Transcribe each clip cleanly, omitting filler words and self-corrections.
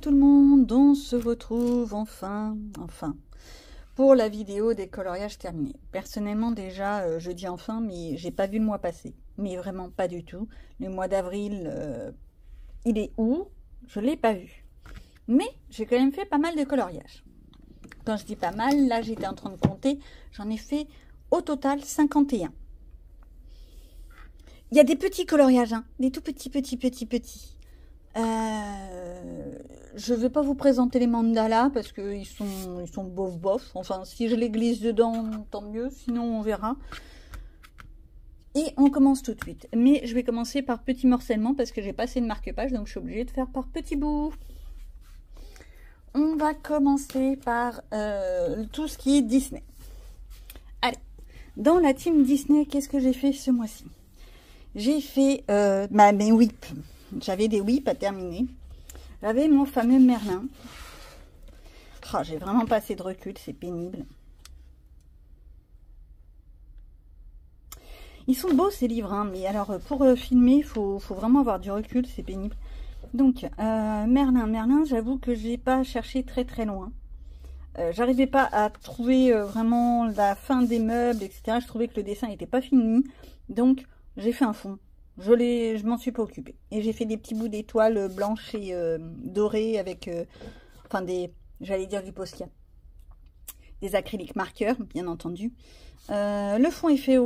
tout le monde, on se retrouve enfin, pour la vidéo des coloriages terminés. Personnellement déjà, je dis enfin, mais j'ai pas vu le mois passer, mais vraiment pas du tout. Le mois d'avril, il est où? Je l'ai pas vu. Mais j'ai quand même fait pas mal de coloriages. Quand je dis pas mal, là j'étais en train de compter, j'en ai fait au total 51. Il y a des petits coloriages, hein, des tout petits. Je vais pas vous présenter les mandalas parce qu'ils sont bof. Enfin, si je les glisse dedans, tant mieux. Sinon, on verra. Et on commence tout de suite. Mais je vais commencer par petit morcellement parce que j'ai pas assez de marque-page, donc je suis obligée de faire par petits bouts. On va commencer par tout ce qui est Disney. Allez, dans la team Disney, qu'est-ce que j'ai fait ce mois-ci? J'ai fait mes whips. J'avais des whips à terminer. J'avais mon fameux Merlin. Oh, j'ai vraiment pas assez de recul, c'est pénible. Ils sont beaux ces livres, hein, mais alors pour filmer, il faut vraiment avoir du recul, c'est pénible. Donc, Merlin, j'avoue que j'ai pas cherché très loin. J'arrivais pas à trouver vraiment la fin des meubles, etc. Je trouvais que le dessin n'était pas fini. Donc, j'ai fait un fond. Je m'en suis pas occupée. Et j'ai fait des petits bouts d'étoiles blanches et dorées avec, j'allais dire du Posca. Des acryliques marqueurs, bien entendu. Le fond est fait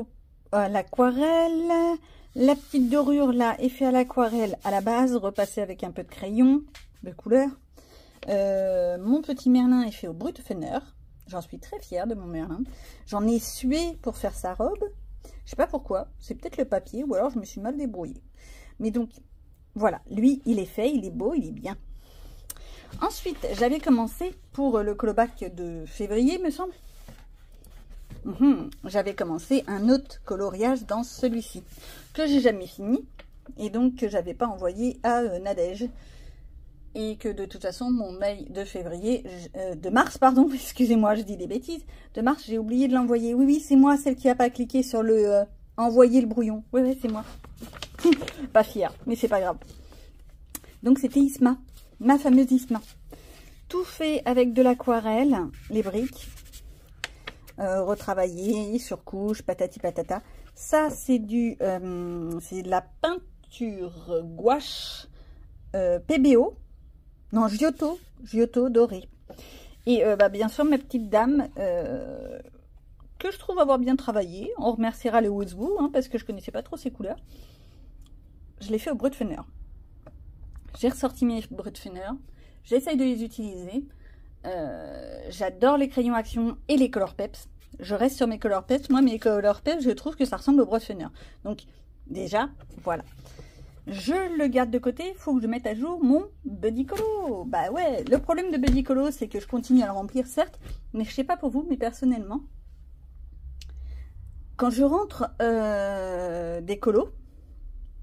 à l'aquarelle. La petite dorure là est faite à l'aquarelle à la base, repassée avec un peu de crayon de couleur. Mon petit Merlin est fait au Brutfener. J'en suis très fière de mon Merlin. J'en ai sué pour faire sa robe. Je sais pas pourquoi, c'est peut-être le papier ou alors je me suis mal débrouillée. Mais donc, voilà, lui, il est fait, il est beau, il est bien. Ensuite, j'avais commencé pour le colobac de février, me semble. J'avais commencé un autre coloriage dans celui-ci, que j'ai jamais fini, et donc que j'avais pas envoyé à Nadège. Et que de toute façon, mon mail de février, de mars, pardon, excusez-moi, je dis des bêtises, de mars, j'ai oublié de l'envoyer. Oui, c'est moi, celle qui n'a pas cliqué sur le envoyer le brouillon. Oui, c'est moi. Pas fière, mais c'est pas grave. Donc, c'était Isma, ma fameuse Isma. Tout fait avec de l'aquarelle, les briques, retravaillées sur couche, patati patata. Ça, c'est c'est de la peinture gouache PBO. Non, Giotto doré. Et bien sûr, ma petite dame, que je trouve avoir bien travaillé. On remerciera le Woodsboo, hein, parce que je connaissais pas trop ces couleurs. Je l'ai fait au Brutfener. J'ai ressorti mes Brutfener. J'essaye de les utiliser. J'adore les crayons Action et les Color Peps. Je reste sur mes Color Peps. Moi, mes Color Peps, je trouve que ça ressemble au Brutfener. Donc, déjà, voilà. Je le garde de côté, il faut que je mette à jour mon Buddy Colo. Bah ouais, le problème de Buddy Colo, c'est que je continue à le remplir, certes, mais je sais pas pour vous, mais personnellement, quand je rentre des colos,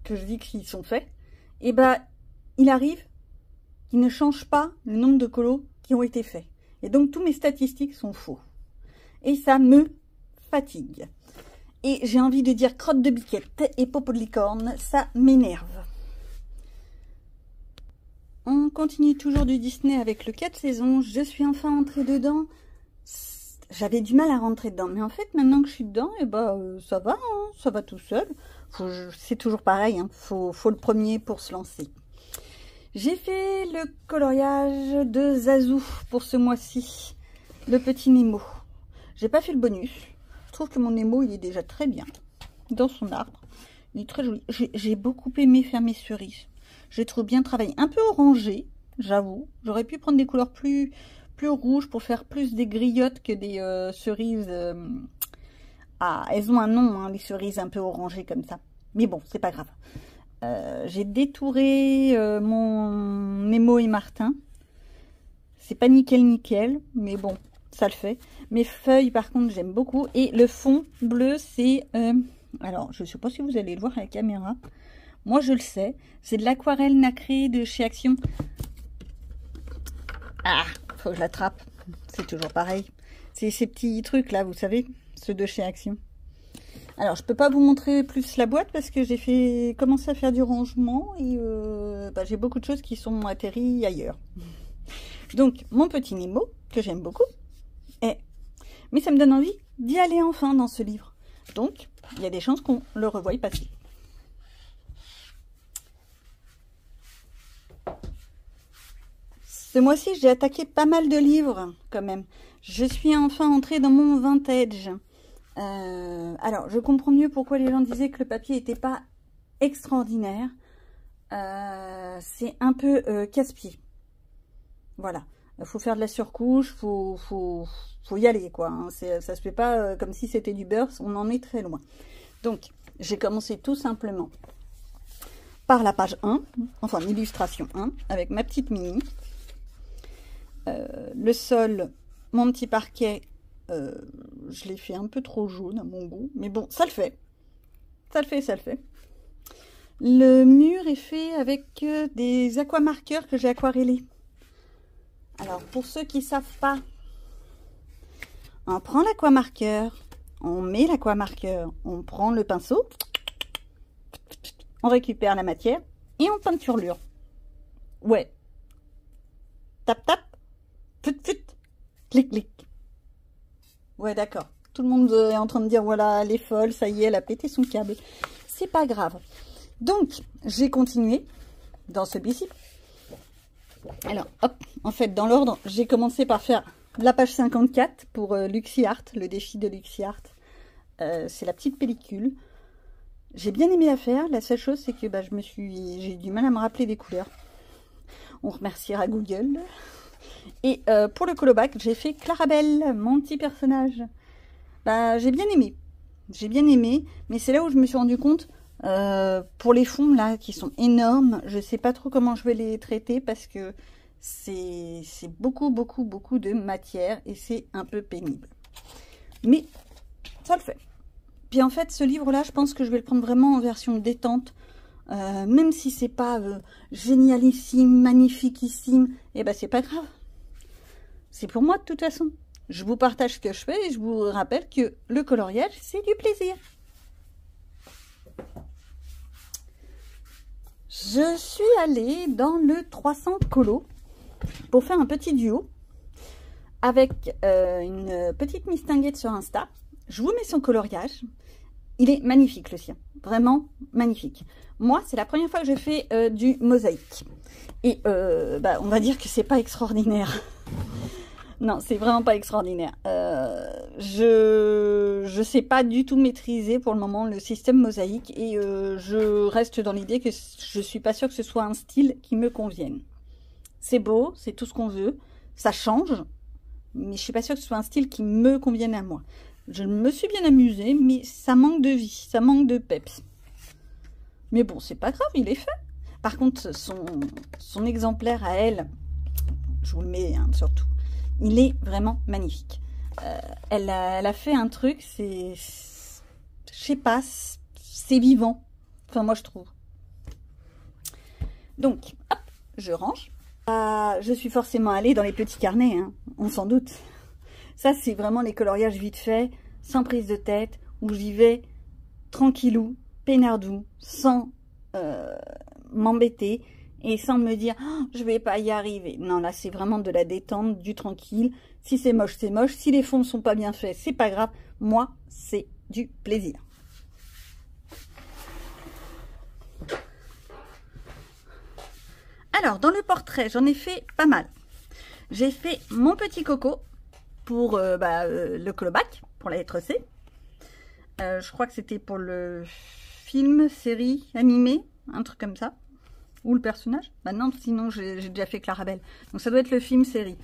que je dis qu'ils sont faits, et il arrive qu'ils ne changent pas le nombre de colos qui ont été faits. Et donc, tous mes statistiques sont faux. Et ça me fatigue. Et j'ai envie de dire crotte de biquette et popo de licorne, ça m'énerve. On continue toujours du Disney avec le 4 saisons. Je suis enfin entrée dedans. J'avais du mal à rentrer dedans. Mais en fait, maintenant que je suis dedans, ça va, hein, ça va tout seul. C'est toujours pareil, hein, faut le premier pour se lancer. J'ai fait le coloriage de Zazou pour ce mois-ci. Le petit Nemo. J'ai pas fait le bonus. Je trouve que mon Nemo, il est déjà très bien dans son arbre. Il est très joli. J'ai beaucoup aimé faire mes cerises. Je les trouve bien travaillées. Un peu orangées, j'avoue. J'aurais pu prendre des couleurs plus rouges pour faire plus des griottes que des cerises. Elles ont un nom, hein, les cerises un peu orangées comme ça. Mais bon, c'est pas grave. J'ai détouré mon Nemo et Martin. C'est pas nickel, mais bon, ça le fait. Mes feuilles, par contre, j'aime beaucoup. Et le fond bleu, c'est... alors, je ne sais pas si vous allez le voir à la caméra. Moi, je le sais. C'est de l'aquarelle nacrée de chez Action. Ah, faut que je l'attrape. C'est toujours pareil. C'est ces petits trucs là, vous savez, ceux de chez Action. Alors, je peux pas vous montrer plus la boîte parce que j'ai commencé à faire du rangement et j'ai beaucoup de choses qui sont atterries ailleurs. Donc, mon petit Nemo, que j'aime beaucoup, mais ça me donne envie d'y aller enfin dans ce livre. Donc, il y a des chances qu'on le revoie passer. Ce mois-ci, j'ai attaqué pas mal de livres, quand même. Je suis enfin entrée dans mon vintage. Alors, je comprends mieux pourquoi les gens disaient que le papier n'était pas extraordinaire. C'est un peu casse-pied. Voilà. Il faut faire de la surcouche, faut y aller, quoi. Hein. Ça se fait pas comme si c'était du beurre, on en est très loin. Donc, j'ai commencé tout simplement par la page 1, enfin l'illustration 1, avec ma petite Mini. Le sol, mon petit parquet, je l'ai fait un peu trop jaune à mon goût, mais bon, ça le fait. Ça le fait, ça le fait. Le mur est fait avec des aquamarqueurs que j'ai aquarellés. Alors, pour ceux qui ne savent pas, on prend l'aquamarqueur, on met l'aquamarqueur, on prend le pinceau, on récupère la matière et on peinturlure. Ouais. Tap, tap, fut, fut, clic, clic. Ouais, d'accord. Tout le monde est en train de dire, voilà, elle est folle, ça y est, elle a pété son câble. C'est pas grave. Donc, j'ai continué dans celui-ci. Alors, hop, en fait, dans l'ordre, j'ai commencé par faire la page 54 pour Luxi Art, le défi de Luxi Art. C'est la petite pellicule. J'ai bien aimé la faire. La seule chose, c'est que bah, j'ai du mal à me rappeler des couleurs. On remerciera Google. Et pour le colobac, j'ai fait Clarabelle, mon petit personnage. Bah, j'ai bien aimé. J'ai bien aimé, mais c'est là où je me suis rendu compte... pour les fonds là qui sont énormes, je sais pas trop comment je vais les traiter parce que c'est beaucoup de matière et c'est un peu pénible. Mais ça le fait. Puis en fait ce livre là je pense que je vais le prendre vraiment en version détente. Même si c'est pas génialissime, magnifiquissime, et ben c'est pas grave. C'est pour moi de toute façon. Je vous partage ce que je fais et je vous rappelle que le coloriage c'est du plaisir. Je suis allée dans le 300 colo pour faire un petit duo avec une petite mistinguette sur Insta. Je vous mets son coloriage. Il est magnifique le sien, vraiment magnifique. Moi, c'est la première fois que je fais du mosaïque. Et bah, on va dire que c'est pas extraordinaire. Non, c'est vraiment pas extraordinaire. Je sais pas du tout maîtriser pour le moment le système mosaïque et je reste dans l'idée que je suis pas sûre que ce soit un style qui me convienne. C'est beau, c'est tout ce qu'on veut, ça change, mais je suis pas sûre que ce soit un style qui me convienne à moi. Je me suis bien amusée, mais ça manque de vie, ça manque de peps. Mais bon, c'est pas grave, il est fait. Par contre, son exemplaire à elle, je vous le mets hein, surtout. Il est vraiment magnifique. Elle a fait un truc, je sais pas, c'est vivant. Enfin, moi, je trouve. Donc, hop, je range. Je suis forcément allée dans les petits carnets, hein, on s'en doute. Ça, c'est vraiment les coloriages vite faits, sans prise de tête, où j'y vais tranquillou, peinardou, sans m'embêter. Et sans me dire, oh, je vais pas y arriver. Non, là, c'est vraiment de la détente, du tranquille. Si c'est moche, c'est moche. Si les fonds ne sont pas bien faits, c'est pas grave. Moi, c'est du plaisir. Alors, dans le portrait, j'en ai fait pas mal. J'ai fait mon petit coco pour le colobac, pour la lettre C. Je crois que c'était pour le film, série, animé, un truc comme ça. Ou le personnage. Bah non, sinon j'ai déjà fait Clarabelle. Donc ça doit être le film série.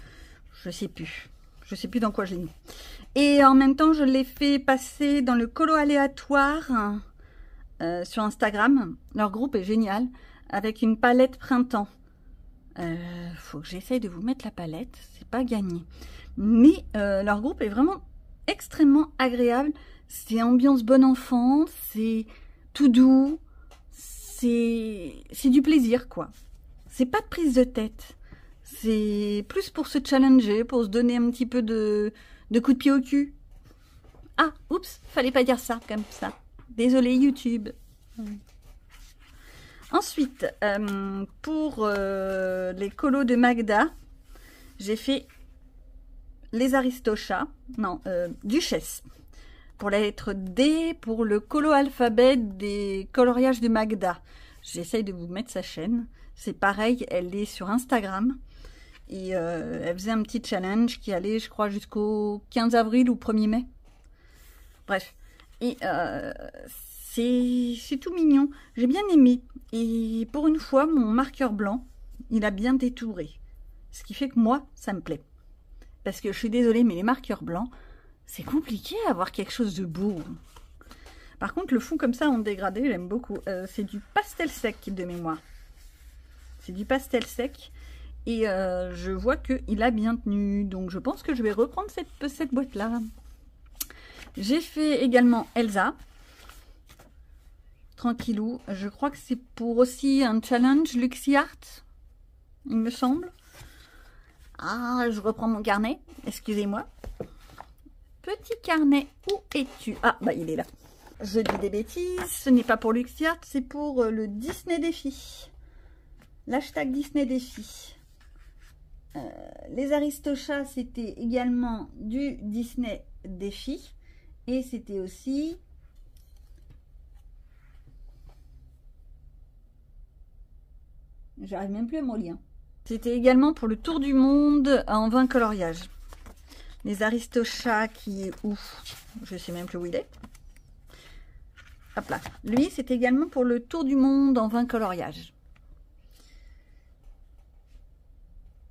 Je sais plus. Je sais plus dans quoi je l'ai mis. Et en même temps, je l'ai fait passer dans le colo aléatoire sur Instagram. Leur groupe est génial. Avec une palette printemps. Faut que j'essaye de vous mettre la palette. C'est pas gagné. Mais leur groupe est vraiment extrêmement agréable. C'est ambiance bon enfant. C'est tout doux. C'est du plaisir, quoi. C'est pas de prise de tête. C'est plus pour se challenger, pour se donner un petit peu de coup de pied au cul. Ah, oups, fallait pas dire ça comme ça. Désolée, YouTube. Ensuite, pour les colos de Magda, j'ai fait les Aristochats, non, Duchesse, pour la lettre D, pour le colo alphabet des coloriages de Magda. J'essaye de vous mettre sa chaîne. C'est pareil, elle est sur Instagram. Et elle faisait un petit challenge qui allait, je crois, jusqu'au 15 avril ou 1er mai. Bref. Et c'est tout mignon. J'ai bien aimé. Et pour une fois, mon marqueur blanc, il a bien détouré. Ce qui fait que moi, ça me plaît. Parce que je suis désolée, mais les marqueurs blancs, c'est compliqué à avoir quelque chose de beau. Par contre, le fond comme ça en dégradé, j'aime beaucoup. C'est du pastel sec de mémoire. C'est du pastel sec. Et je vois qu'il a bien tenu. Donc je pense que je vais reprendre cette boîte-là. J'ai fait également Elsa. Tranquillou. Je crois que c'est pour aussi un challenge LuxyArt. Il me semble. Ah, je reprends mon carnet. Excusez-moi. Petit carnet, où es-tu? Ah, bah il est là. Je dis des bêtises. Ce n'est pas pour LuxyArt, c'est pour le Disney Défi. L'hashtag Disney Défi. Les Aristochats, c'était également du Disney Défi. Et c'était aussi... J'arrive même plus à m'en lire. C'était également pour le tour du monde en 20 coloriages. Les Aristochats qui est où? Je sais même plus où il est. Hop là. Lui, c'était également pour le tour du monde en 20 coloriages.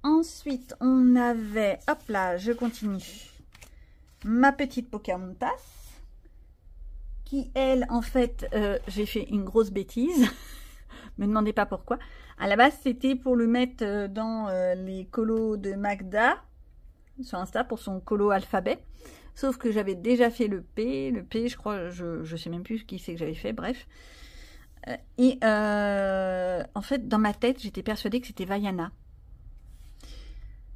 Ensuite, on avait, hop là, je continue, ma petite Pocahontas, qui, elle, en fait, j'ai fait une grosse bêtise. Me demandez pas pourquoi. À la base, c'était pour le mettre dans les colos de Magda, sur Insta, pour son colo alphabet. Sauf que j'avais déjà fait le P. Le P, je crois, je sais même plus qui c'est que j'avais fait, bref. Et en fait, dans ma tête, j'étais persuadée que c'était Vaiana.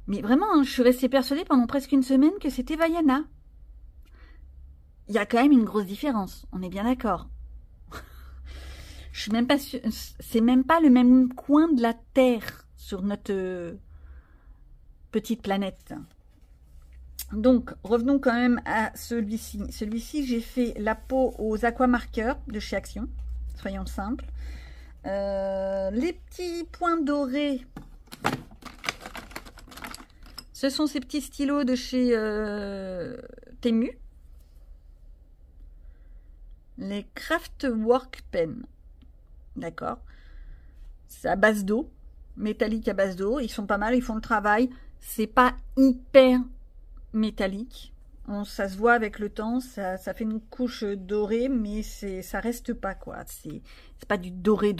Mais vraiment, hein, je suis restée persuadée pendant presque une semaine que c'était Vaiana. Il y a quand même une grosse différence, on est bien d'accord. Je suis même pas sûre, c'est même pas le même coin de la Terre sur notre petite planète. Donc, revenons quand même à celui-ci. Celui-ci, j'ai fait la peau aux aquamarqueurs de chez Action, soyons simples. Les petits points dorés. Ce sont ces petits stylos de chez Temu. Les Craftwork Pen. D'accord. C'est à base d'eau. Métallique à base d'eau. Ils sont pas mal, ils font le travail. C'est pas hyper métallique. Ça se voit avec le temps. Ça fait une couche dorée, mais ça reste pas, quoi. C'est pas du doré,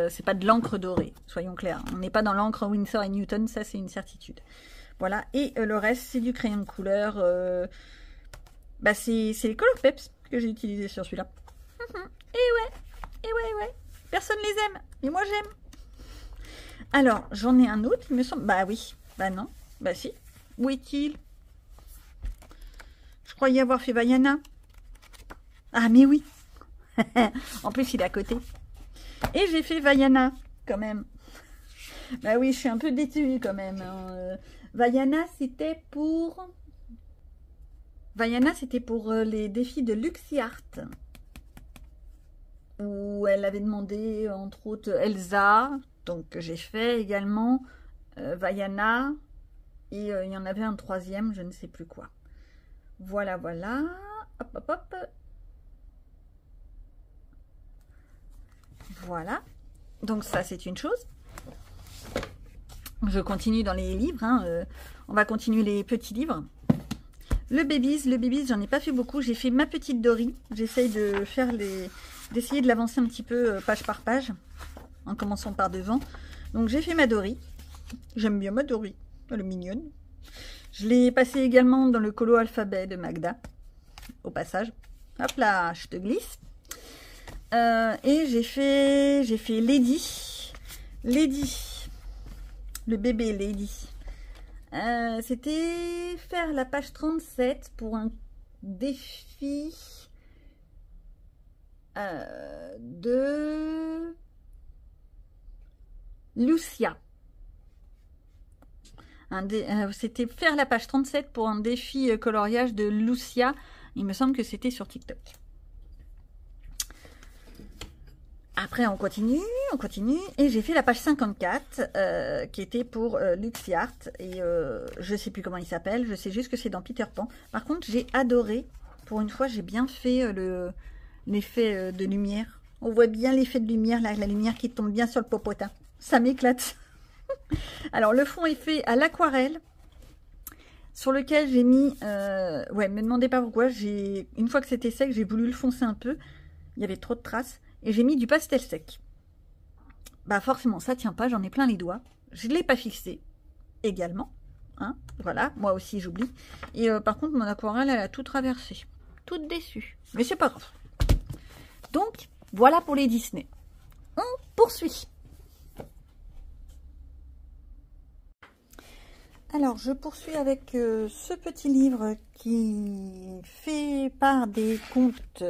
c'est pas de l'encre dorée. Soyons clairs. On n'est pas dans l'encre Winsor et Newton, ça c'est une certitude. Voilà, et le reste, c'est du crayon de couleur. C'est les Color Peps que j'ai utilisé sur celui-là. Et ouais. Personne les aime, mais moi j'aime. Alors, j'en ai un autre, il me semble. Bah oui, bah non, bah si. Où est-il? Je croyais avoir fait Vaiana. Ah, mais oui. En plus, il est à côté. Et j'ai fait Vaiana, quand même. Bah oui, je suis un peu déçue, quand même. Vaiana, c'était pour les défis de LuxyArt, où elle avait demandé, entre autres, Elsa. Donc, j'ai fait également Vaiana. Et il y en avait un troisième, je ne sais plus quoi. Voilà. Hop. Voilà. Donc, ça, c'est une chose. Je continue dans les livres. On va continuer les petits livres. Le Babies, j'en ai pas fait beaucoup. J'ai fait ma petite Dory. J'essaye d'essayer de l'avancer un petit peu page par page, en commençant par devant. Donc j'ai fait ma Dory. J'aime bien ma Dory. Elle est mignonne. Je l'ai passée également dans le colo alphabet de Magda, au passage. Hop là, je te glisse. Et j'ai fait Lady. Le bébé Lady. C'était faire la page 37 pour un défi de Lucia. C'était faire la page 37 pour un défi coloriage de Lucia. Il me semble que c'était sur TikTok. Après, on continue, et j'ai fait la page 54, qui était pour Luxi Art, et je sais plus comment il s'appelle, je sais juste que c'est dans Peter Pan. Par contre, j'ai adoré, pour une fois, j'ai bien fait l'effet de lumière. On voit bien l'effet de lumière, là, la lumière qui tombe bien sur le popotin. Ça m'éclate. Alors, le fond est fait à l'aquarelle, sur lequel j'ai mis... ouais, me demandez pas pourquoi, une fois que c'était sec, j'ai voulu le foncer un peu, il y avait trop de traces. Et j'ai mis du pastel sec. Bah forcément, ça tient pas, j'en ai plein les doigts. Je ne l'ai pas fixé également. Hein, voilà, moi aussi j'oublie. Et par contre, mon aquarelle, elle a tout traversé. Toute déçue. Mais c'est pas grave. Donc, voilà pour les Disney. On poursuit. Alors, je poursuis avec ce petit livre qui fait part des contes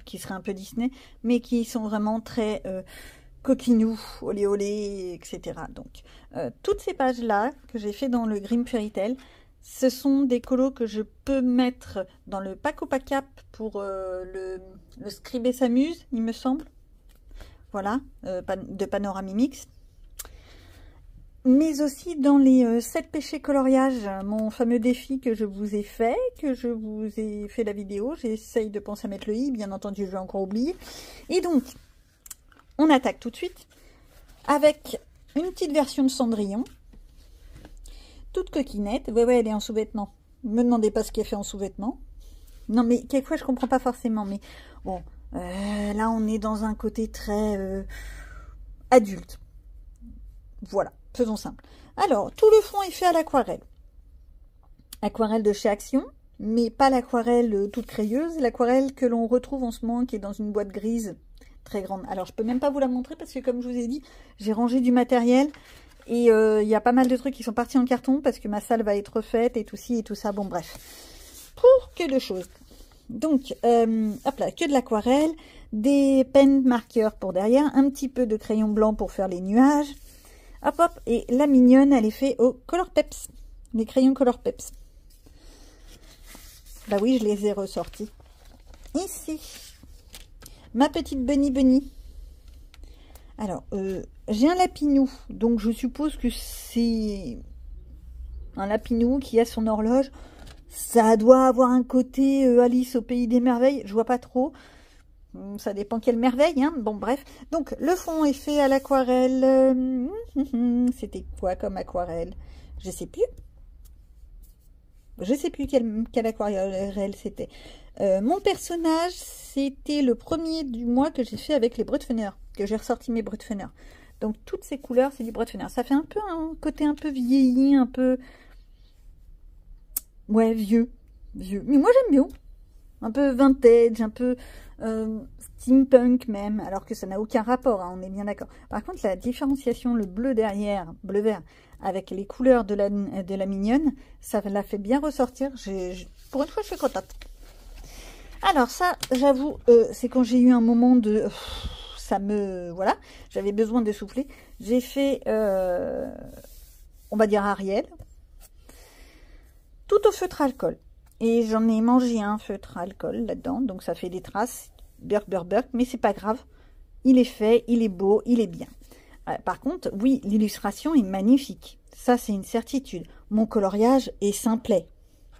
qui seraient un peu Disney, mais qui sont vraiment très coquinous, olé olé, etc. Donc, toutes ces pages-là que j'ai fait dans le Grimm Fairy Tale, ce sont des colos que je peux mettre dans le Pack au Pack-Up pour le Scribé s'amuse, il me semble. Voilà, de Panoramimix. Mais aussi dans les 7 péchés coloriage, mon fameux défi que je vous ai fait, que je vous ai fait la vidéo. J'essaye de penser à mettre le i, bien entendu, je vais encore oublier. Et donc, on attaque tout de suite avec une petite version de Cendrillon, toute coquinette. Ouais, elle est en sous-vêtements. Ne me demandez pas ce qu'elle fait en sous-vêtements. Non, mais quelquefois, je comprends pas forcément. Mais bon, là, on est dans un côté très adulte. Voilà. Faisons simple. Alors, tout le fond est fait à l'aquarelle. Aquarelle de chez Action, mais pas l'aquarelle toute crayeuse, l'aquarelle que l'on retrouve en ce moment, qui est dans une boîte grise très grande. Alors, je peux même pas vous la montrer parce que, comme je vous ai dit, j'ai rangé du matériel et il y a pas mal de trucs qui sont partis en carton parce que ma salle va être refaite et tout ci et tout ça. Bon, bref. Pour que de choses. Donc, hop là, que de l'aquarelle, des pen marqueurs pour derrière, un petit peu de crayon blanc pour faire les nuages. Hop, hop, et la mignonne, elle est faite au Color Peps. Les crayons Color Peps. Bah oui, je les ai ressortis. Ici, ma petite Bunny. Alors, j'ai un lapinou, donc je suppose que c'est un lapinou qui a son horloge. Ça doit avoir un côté Alice au pays des merveilles, je vois pas trop. Ça dépend quelle merveille, hein. Bon, bref. Donc, le fond est fait à l'aquarelle. C'était quoi comme aquarelle? Je sais plus. Je sais plus quelle aquarelle c'était. Mon personnage, c'était le premier du mois que j'ai fait avec les Brutfener, que j'ai ressorti mes Brutfener. Donc, toutes ces couleurs, c'est du Brutfener. Ça fait un peu un côté un peu vieilli, un peu... Ouais, vieux. Mais moi, j'aime bien. Un peu vintage, un peu steampunk même, alors que ça n'a aucun rapport, hein, on est bien d'accord. Par contre, la différenciation, le bleu derrière, bleu-vert, avec les couleurs de la mignonne, ça la fait bien ressortir. Pour une fois, je suis contente. Alors ça, j'avoue, c'est quand j'ai eu un moment de... Voilà, j'avais besoin de souffler. J'ai fait, on va dire Ariel, tout au feutre alcool. Et j'en ai mangé un feutre alcool là-dedans, donc ça fait des traces, burk, mais c'est pas grave. Il est fait, il est beau, il est bien. Par contre, oui, l'illustration est magnifique. Ça, c'est une certitude. Mon coloriage est simplet,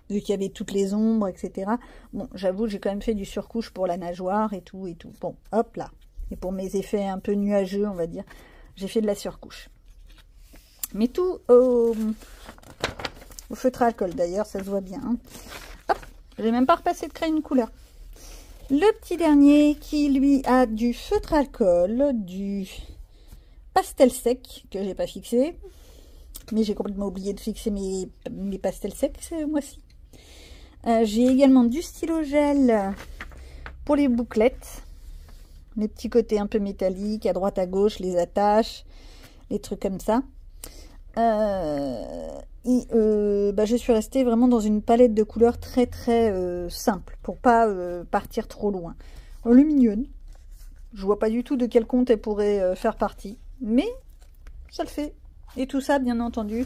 vu qu'il y avait toutes les ombres, etc. Bon, j'avoue, j'ai quand même fait du surcouche pour la nageoire et tout, et tout. Bon, hop là. Et pour mes effets un peu nuageux, on va dire, j'ai fait de la surcouche. Mais tout au feutre alcool, d'ailleurs, ça se voit bien. Hein. Hop, j'ai même pas repassé de crayon de couleur. Le petit dernier qui, lui, a du feutre alcool, du pastel sec, que j'ai pas fixé. Mais j'ai complètement oublié de fixer mes pastels secs ce mois-ci. J'ai également du stylo gel pour les bouclettes. Les petits côtés un peu métalliques, à droite, à gauche, les attaches, les trucs comme ça. Je suis restée vraiment dans une palette de couleurs très simple pour pas partir trop loin. Elle est mignonne. Je vois pas du tout de quel conte elle pourrait faire partie, mais ça le fait. Et tout ça, bien entendu,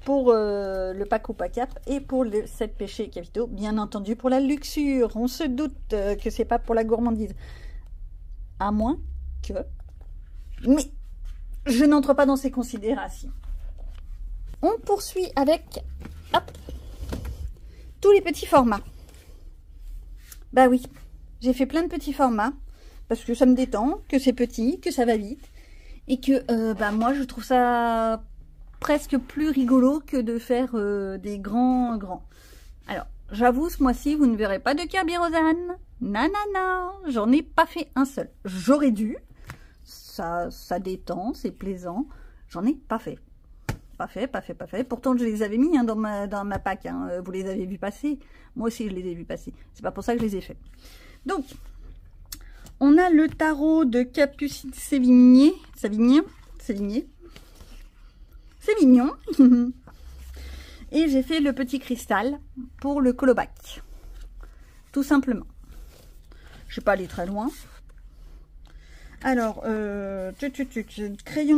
pour le pack ou pacap et pour les 7 péchés capitaux, bien entendu pour la luxure. On se doute que c'est pas pour la gourmandise. À moins que... Mais je n'entre pas dans ces considérations. On poursuit avec hop, tous les petits formats. Bah oui, j'ai fait plein de petits formats parce que ça me détend, que c'est petit, que ça va vite et que bah moi je trouve ça presque plus rigolo que de faire des grands. Alors, j'avoue, ce mois-ci, vous ne verrez pas de Kirby Rosanne. Nanana, j'en ai pas fait un seul. J'aurais dû. Ça détend, c'est plaisant. J'en ai pas fait. Pas fait. Pourtant, je les avais mis hein, dans ma pack. Hein. Vous les avez vus passer. Moi aussi, je les ai vus passer. C'est pas pour ça que je les ai faits. Donc, on a le tarot de Capucine Sévigné. C'est mignon. Et j'ai fait le petit cristal pour le colobac. Tout simplement. Je ne vais pas aller très loin. Alors, crayon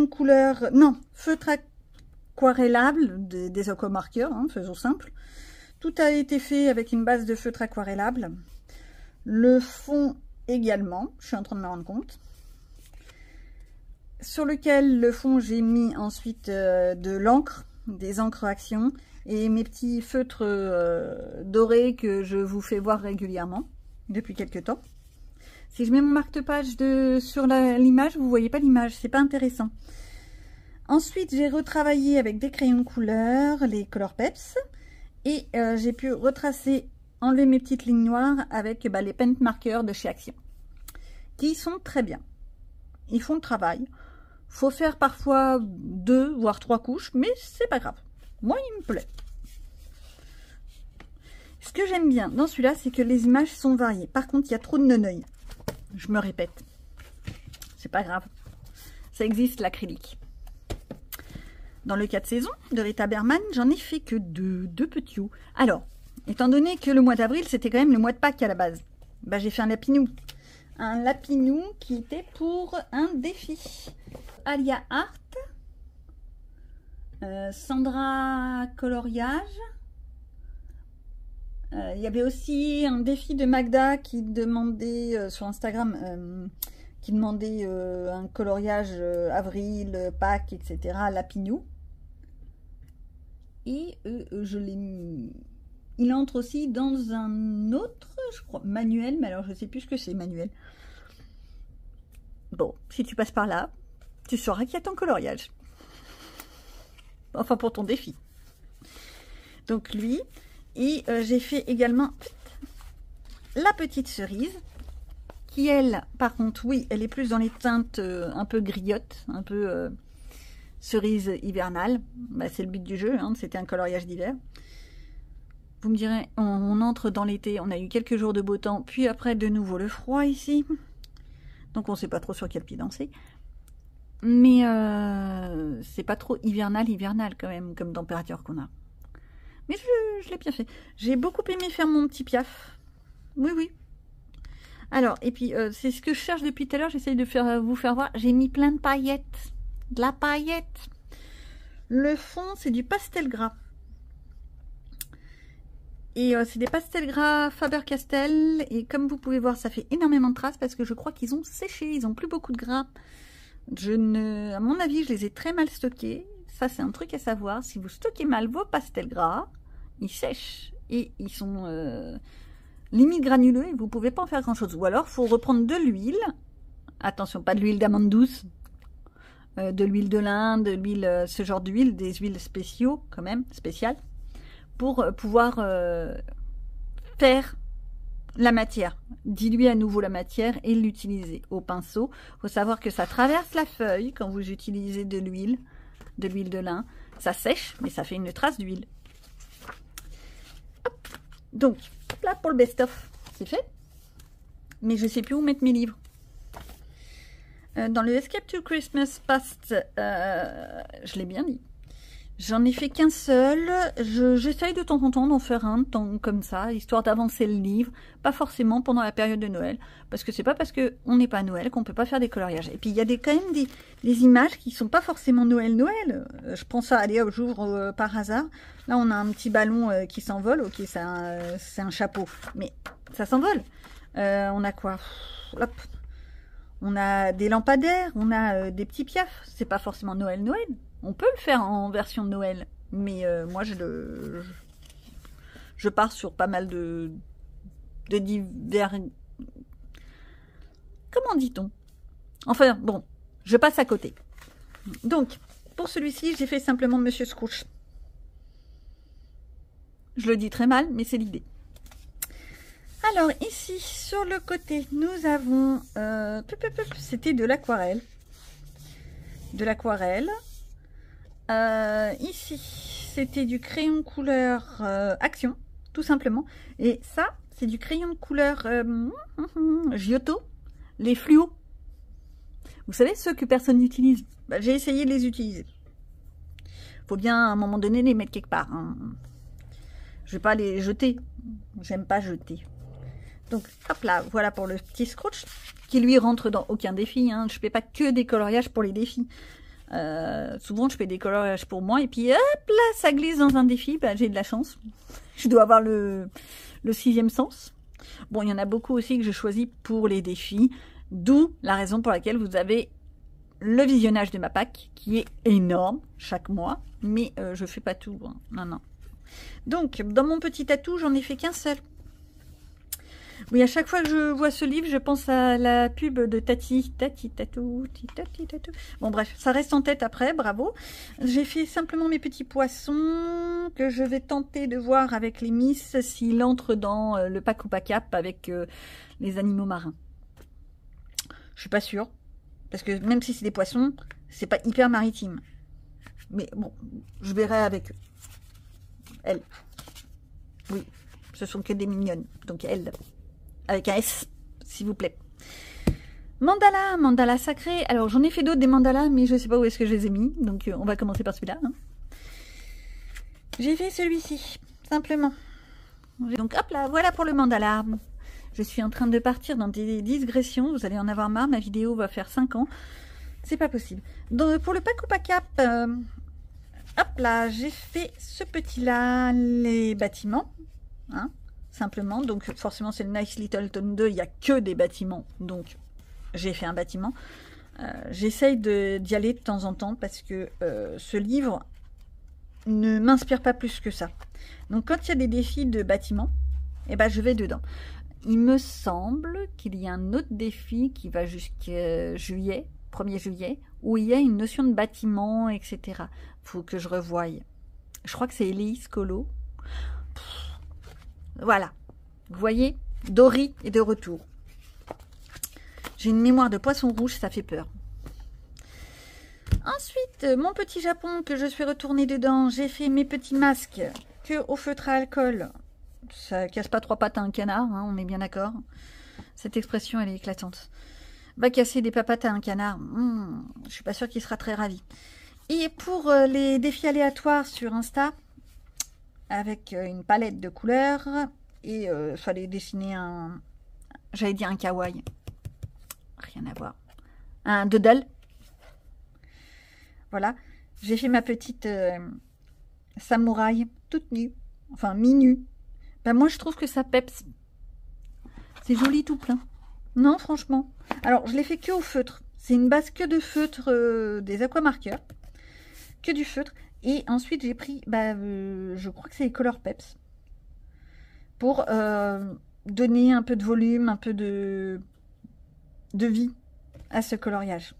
de couleur... Non, feutre aquarellable, des aquamarqueurs, hein, faisons simple. Tout a été fait avec une base de feutre aquarellable. Le fond également, je suis en train de me rendre compte. Sur lequel le fond j'ai mis ensuite de l'encre, des encres action et mes petits feutres dorés que je vous fais voir régulièrement depuis quelques temps. Si je mets mon marque-page sur l'image, vous voyez pas l'image, c'est pas intéressant. Ensuite j'ai retravaillé avec des crayons de couleur, les Color Peps, et j'ai pu retracer, enlever mes petites lignes noires avec les paint marqueurs de chez Action, qui sont très bien. Ils font le travail. Faut faire parfois 2 voire 3 couches, mais c'est pas grave. Moi, il me plaît. Ce que j'aime bien dans celui-là, c'est que les images sont variées. Par contre, il y a trop de neneuil. Je me répète. C'est pas grave. Ça existe, l'acrylique. Dans le 4 saisons de Rita Berman, j'en ai fait que deux petits. Alors, étant donné que le mois d'avril, c'était quand même le mois de Pâques à la base, bah, j'ai fait un lapinou. Un lapinou qui était pour un défi. Alia Art, Sandra Coloriage. Il y avait aussi un défi de Magda qui demandait sur Instagram, qui demandait un coloriage avril, Pâques, etc. Lapinou. Et je l'ai mis. Il entre aussi dans un autre, je crois, manuel, mais alors je ne sais plus ce que c'est, manuel. Bon, si tu passes par là, tu sauras qu'il y a ton coloriage. Enfin, pour ton défi. Donc lui, et j'ai fait également la petite cerise, qui elle, par contre, oui, elle est plus dans les teintes un peu griottes, un peu cerise hivernale. Bah, c'est le but du jeu, hein, c'était un coloriage d'hiver. Vous me direz, on entre dans l'été, on a eu quelques jours de beau temps, puis après de nouveau le froid ici. Donc on ne sait pas trop sur quel pied danser. Mais c'est pas trop hivernal quand même, comme température qu'on a. Mais je l'ai bien fait. J'ai beaucoup aimé faire mon petit piaf. Oui, oui. Alors, et puis c'est ce que je cherche depuis tout à l'heure, j'essaye de vous faire voir. J'ai mis plein de paillettes. De la paillette. Le fond, c'est du pastel gras. Et c'est des pastels gras Faber-Castell. Et comme vous pouvez voir, ça fait énormément de traces parce que je crois qu'ils ont séché. Ils n'ont plus beaucoup de gras. À mon avis, je les ai très mal stockés. Ça, c'est un truc à savoir. Si vous stockez mal vos pastels gras, ils sèchent. Et ils sont limite granuleux et vous ne pouvez pas en faire grand-chose. Ou alors, il faut reprendre de l'huile. Attention, pas de l'huile d'amande douce. De l'huile de lin, de l'huile, ce genre d'huile, des huiles spéciaux, quand même, spéciales. Pour pouvoir faire la matière, diluer à nouveau la matière et l'utiliser au pinceau. Il faut savoir que ça traverse la feuille quand vous utilisez de l'huile de lin. Ça sèche, mais ça fait une trace d'huile. Donc, là pour le best-of, c'est fait. Mais je ne sais plus où mettre mes livres. Dans le Escape to Christmas Past, je l'ai bien dit. J'en ai fait qu'un seul. J'essaye de temps en temps d'en faire un, comme ça, histoire d'avancer le livre. Pas forcément pendant la période de Noël. Parce que c'est pas parce qu'on n'est pas à Noël qu'on peut pas faire des coloriages. Et puis il y a quand même des images qui sont pas forcément Noël. Je prends ça, allez hop, j'ouvre par hasard. Là on a un petit ballon qui s'envole. Ok, c'est un chapeau. Mais ça s'envole. On a quoi? Hop. On a des lampadaires, on a des petits piafs. C'est pas forcément Noël. On peut le faire en version de Noël. Mais moi, je pars sur pas mal de divers... Comment dit-on? Enfin, bon, je passe à côté. Donc, pour celui-ci, j'ai fait simplement Monsieur Scrooge. Je le dis très mal, mais c'est l'idée. Alors, ici, sur le côté, nous avons... c'était de l'aquarelle. Ici, c'était du crayon couleur Action, tout simplement. Et ça, c'est du crayon de couleur Giotto, les fluos. Vous savez, ceux que personne n'utilise. Bah, j'ai essayé de les utiliser. Faut bien, à un moment donné, les mettre quelque part. Hein. Je vais pas les jeter. J'aime pas jeter. Donc, hop là, voilà pour le petit Scrooge, qui lui rentre dans aucun défi. Hein. Je ne fais pas que des coloriages pour les défis. Souvent, je fais des coloriages pour moi, et puis hop là, ça glisse dans un défi. Bah, j'ai de la chance. Je dois avoir le sixième sens. Bon, il y en a beaucoup aussi que je choisis pour les défis, d'où la raison pour laquelle vous avez le visionnage de ma pack, qui est énorme chaque mois, mais je fais pas tout. Hein. Non. Donc, dans mon petit atout, j'en ai fait qu'un seul. Oui, à chaque fois que je vois ce livre, je pense à la pub de Tati Tatou. Bon, bref, ça reste en tête après, bravo. J'ai fait simplement mes petits poissons que je vais tenter de voir avec les Miss s'il entre dans le pack ou pas cap avec les animaux marins. Je suis pas sûre, parce que même si c'est des poissons, c'est pas hyper maritime. Mais bon, je verrai avec eux. Elles. Oui, ce sont que des mignonnes, donc elles. Avec un S, s'il vous plaît. Mandala sacré. Alors, j'en ai fait d'autres des mandalas, mais je ne sais pas où est-ce que je les ai mis. Donc, on va commencer par celui-là. Hein. J'ai fait celui-ci, simplement. Donc, hop là, voilà pour le mandala. Je suis en train de partir dans des digressions. Vous allez en avoir marre. Ma vidéo va faire 5 ans. C'est pas possible. Donc, pour le pack ou pas cap, hop là, j'ai fait ce petit-là, les bâtiments. Hein. Simplement, donc forcément c'est le Nice Little Tone 2, il n'y a que des bâtiments, donc j'ai fait un bâtiment. J'essaye d'y aller de temps en temps parce que ce livre ne m'inspire pas plus que ça. Donc quand il y a des défis de bâtiments, eh ben, je vais dedans. Il me semble qu'il y a un autre défi qui va jusqu'à juillet, 1er juillet, où il y a une notion de bâtiment, etc. Faut que je revoie. Je crois que c'est Elise Colo. Voilà, vous voyez, Dory est de retour. J'ai une mémoire de poisson rouge, ça fait peur. Ensuite, mon petit Japon que je suis retournée dedans, j'ai fait mes petits masques que au feutre à alcool. Ça casse pas 3 pattes à un canard, hein, on est bien d'accord. Cette expression, elle est éclatante. Va casser des papates à un canard, je suis pas sûre qu'il sera très ravi. Et pour les défis aléatoires sur Insta, avec une palette de couleurs, et fallait dessiner un, j'allais dire un kawaii, rien à voir, un doodle. Voilà, j'ai fait ma petite samouraï toute nue, enfin mi-nue. Ben moi je trouve que ça peps, c'est joli tout plein. Non franchement, alors je l'ai fait que au feutre, c'est une base que de feutre, des aquamarqueurs, que du feutre. Et ensuite, j'ai pris, je crois que c'est les Color Peps, pour donner un peu de volume, un peu de vie à ce coloriage.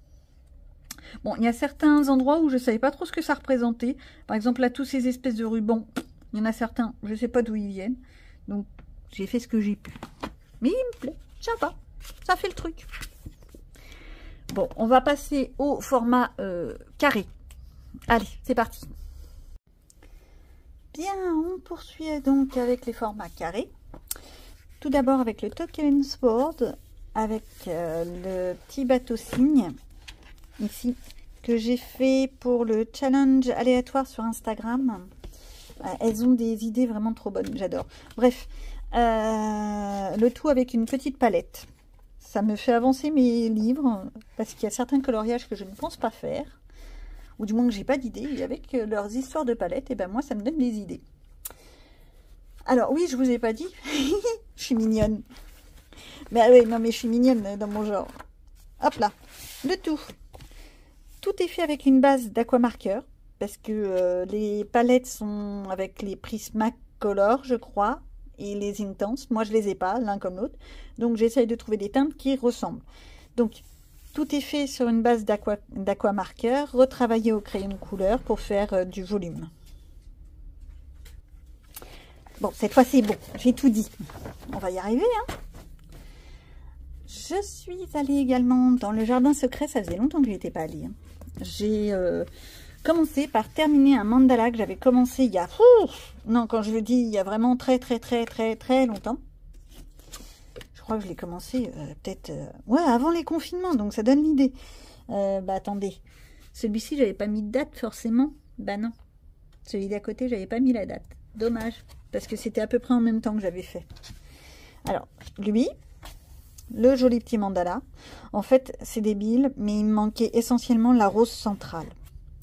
Bon, il y a certains endroits où je ne savais pas trop ce que ça représentait. Par exemple, là, tous ces espèces de rubans, il y en a certains, je ne sais pas d'où ils viennent. Donc, j'ai fait ce que j'ai pu. Mais il me plaît, ça va, ça fait le truc. Bon, on va passer au format carré. Allez, c'est parti. Bien, on poursuit donc avec les formats carrés. Tout d'abord avec le Token Sword, avec le petit bateau cygne. Ici, que j'ai fait pour le challenge aléatoire sur Instagram. Elles ont des idées vraiment trop bonnes, j'adore. Bref, le tout avec une petite palette. Ça me fait avancer mes livres, parce qu'il y a certains coloriages que je ne pense pas faire, ou du moins que j'ai pas d'idée, et avec leurs histoires de palette, et ben moi ça me donne des idées. Alors oui, je vous ai pas dit, je suis mignonne. Mais oui, non mais je suis mignonne dans mon genre. Hop là, le tout. Tout est fait avec une base d'aquamarqueur, parce que les palettes sont avec les Prismacolor, je crois, et les Intense. Moi, je les ai pas, l'un comme l'autre. Donc, j'essaye de trouver des teintes qui ressemblent. Donc, tout est fait sur une base d'aquamarqueur, retravaillé au crayon de couleur pour faire du volume. Bon, cette fois, c'est bon. J'ai tout dit. On va y arriver, hein. Je suis allée également dans le jardin secret. Ça faisait longtemps que je n'y étais pas allée. Hein. J'ai commencé par terminer un mandala que j'avais commencé il y a... non, quand je le dis, il y a vraiment très longtemps. Je crois que je l'ai commencé peut-être... ouais, avant les confinements, donc ça donne l'idée. Bah attendez, celui-ci, j'avais pas mis de date forcément. Bah non, celui d'à côté, j'avais pas mis la date. Dommage, parce que c'était à peu près en même temps que j'avais fait. Alors, lui... le joli petit mandala. En fait, c'est débile, mais il me manquait essentiellement la rose centrale.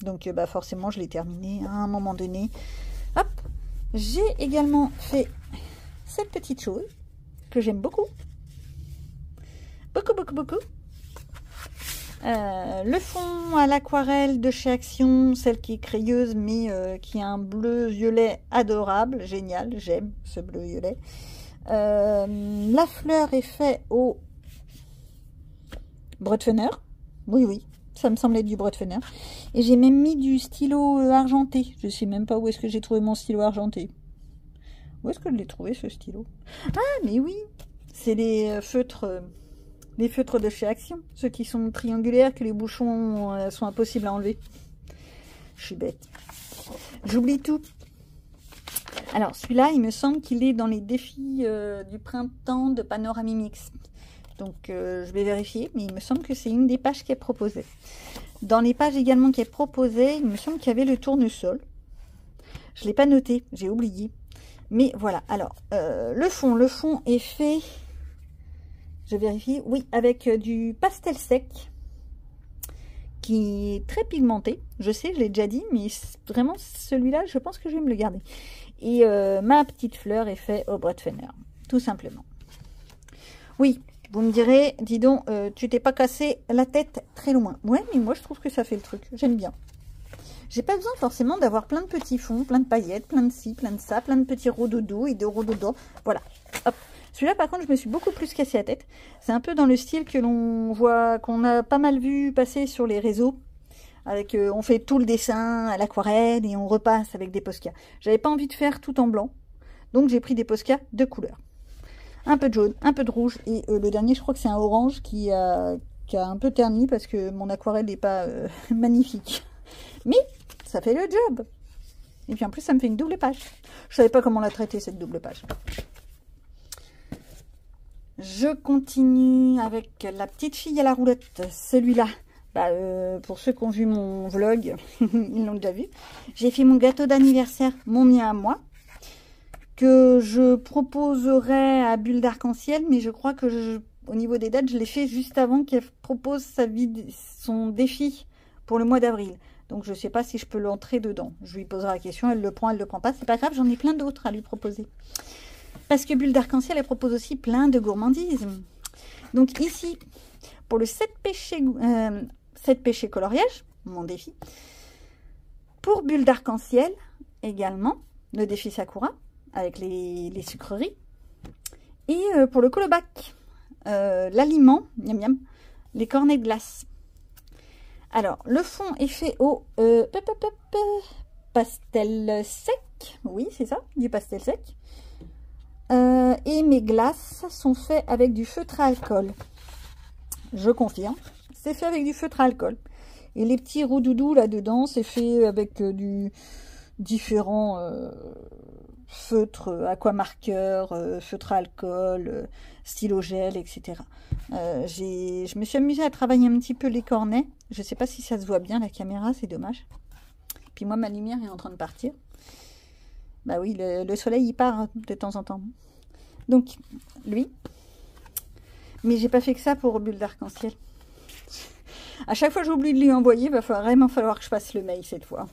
Donc, bah forcément, je l'ai terminé à un moment donné. Hop. J'ai également fait cette petite chose que j'aime beaucoup. Beaucoup. Le fond à l'aquarelle de chez Action, celle qui est crayeuse, mais qui a un bleu-violet adorable. Génial, j'aime ce bleu-violet. La fleur est faite au Brutfener. Oui, ça me semblait du Brutfener. Et j'ai même mis du stylo argenté. Je sais même pas où est-ce que j'ai trouvé mon stylo argenté. Où est-ce que je l'ai trouvé, ce stylo? Ah, mais oui, c'est les feutres de chez Action. Ceux qui sont triangulaires, que les bouchons sont impossibles à enlever. Je suis bête. J'oublie tout. Alors, celui-là, il me semble qu'il est dans les défis du printemps de Panoramimix. Donc, je vais vérifier, mais il me semble que c'est une des pages qui est proposée. Dans les pages également qui est proposée, il me semble qu'il y avait le tournesol. Je ne l'ai pas noté, j'ai oublié. Mais voilà, alors, le fond est fait, je vérifie, oui, avec du pastel sec, qui est très pigmenté. Je sais, je l'ai déjà dit, mais vraiment, celui-là, je pense que je vais me le garder. Et ma petite fleur est faite au Brutfener, tout simplement. Oui, vous me direz, dis donc, tu t'es pas cassé la tête très loin. Ouais, mais moi je trouve que ça fait le truc, j'aime bien. J'ai pas besoin forcément d'avoir plein de petits fonds, plein de paillettes, plein de ci, plein de ça, plein de petits rododos et de rododos. Voilà, hop. Celui-là, par contre, je me suis beaucoup plus cassé la tête. C'est un peu dans le style que l'on voit, qu'on a pas mal vu passer sur les réseaux. Avec, on fait tout le dessin à l'aquarelle et on repasse avec des Posca. J'avais pas envie de faire tout en blanc, donc j'ai pris des Posca de couleur. Un peu de jaune, un peu de rouge, et le dernier, je crois que c'est un orange qui a un peu terni parce que mon aquarelle n'est pas magnifique. Mais ça fait le job. Et puis en plus, ça me fait une double page. Je savais pas comment la traiter, cette double page. Je continue avec la petite fille à la roulotte. Celui-là. Pour ceux qui ont vu mon vlog, ils l'ont déjà vu. J'ai fait mon gâteau d'anniversaire, mon mien à moi, que je proposerai à Bulle d'Arc-en-Ciel, mais je crois que au niveau des dates, je l'ai fait juste avant qu'elle propose son défi pour le mois d'avril. Donc je ne sais pas si je peux l'entrer dedans. Je lui poserai la question, elle le prend, elle le prend pas. C'est pas grave, j'en ai plein d'autres à lui proposer. Parce que Bulle d'Arc-en-Ciel, elle propose aussi plein de gourmandises. Donc ici, pour le 7 péchés coloriage, mon défi. Pour Bulle d'Arc-en-Ciel, également, le défi Sakura, avec les sucreries. Et pour le colobac, l'aliment, miam miam, les cornets de glace. Alors, le fond est fait au pastel sec. Oui, c'est ça, du pastel sec. Et mes glaces sont faites avec du feutre à alcool. Je confirme. C'est fait avec du feutre à alcool. Et les petits roudoudous là-dedans, c'est fait avec du différents feutre aquamarqueur, feutre à alcool, stylo gel, etc. Je me suis amusée à travailler un petit peu les cornets. Je ne sais pas si ça se voit bien la caméra, c'est dommage. Puis moi, ma lumière est en train de partir. Bah oui, le soleil, il part de temps en temps. Donc, lui. Mais j'ai pas fait que ça pour Bulle d'Arc-en-Ciel. À chaque fois que j'oublie de lui envoyer, il va vraiment falloir que je fasse le mail cette fois.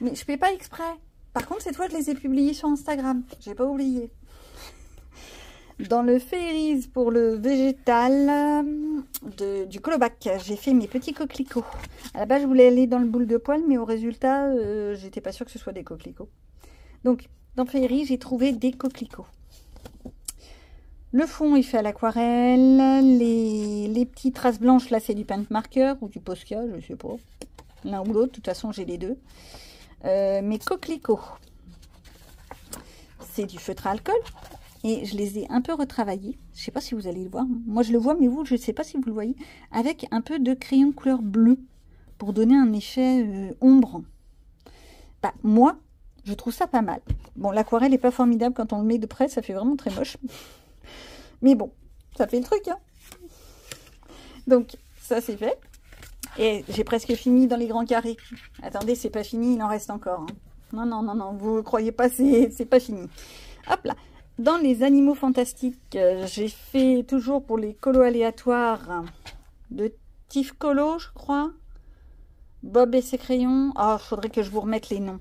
Mais je fais pas exprès. Par contre, cette fois, je les ai publiés sur Instagram. J'ai pas oublié. Dans le Fairies pour le végétal du Colobac, j'ai fait mes petits coquelicots. À la base, je voulais aller dans le boule de poil, mais au résultat, j'étais pas sûre que ce soit des coquelicots. Donc, dans Fairies, j'ai trouvé des coquelicots. Le fond est fait à l'aquarelle. Les petites traces blanches, là, c'est du paint marker ou du Posca, je sais pas. L'un ou l'autre, de toute façon, j'ai les deux. Mes coquelicots, c'est du feutre à alcool. Et je les ai un peu retravaillés. Je ne sais pas si vous allez le voir. Moi, je le vois, mais vous, je ne sais pas si vous le voyez. Avec un peu de crayon de couleur bleue pour donner un effet ombre. Bah, moi, je trouve ça pas mal. Bon, l'aquarelle n'est pas formidable quand on le met de près. Ça fait vraiment très moche. Mais bon, ça fait le truc. Hein. Donc, ça, c'est fait. Et j'ai presque fini dans les grands carrés. Attendez, c'est pas fini, il en reste encore. Hein. Non, non, non, non, vous ne croyez pas, c'est pas fini. Hop là. Dans les animaux fantastiques, j'ai fait toujours pour les colos aléatoires de Tif Colo, je crois. Bob et ses crayons. Oh, il faudrait que je vous remette les noms.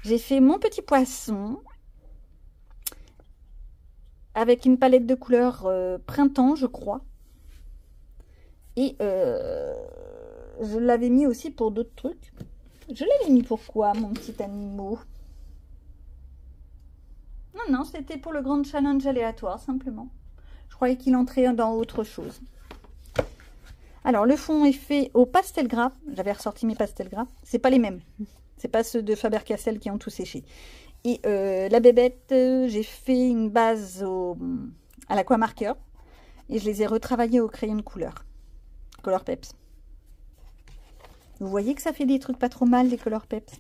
J'ai fait mon petit poisson avec une palette de couleurs printemps, je crois. Et je l'avais mis aussi pour d'autres trucs. Je l'avais mis pourquoi, mon petit animal? Non, non, c'était pour le grand challenge aléatoire, simplement. Je croyais qu'il entrait dans autre chose. Alors, le fond est fait au pastel gras. J'avais ressorti mes pastels gras. C'est pas les mêmes. C'est pas ceux de Faber-Castell qui ont tout séché. Et la bébête, j'ai fait une base à l'aquamarqueur. Et je les ai retravaillés au crayon de couleur. Color Peps. Vous voyez que ça fait des trucs pas trop mal, les Color Peps.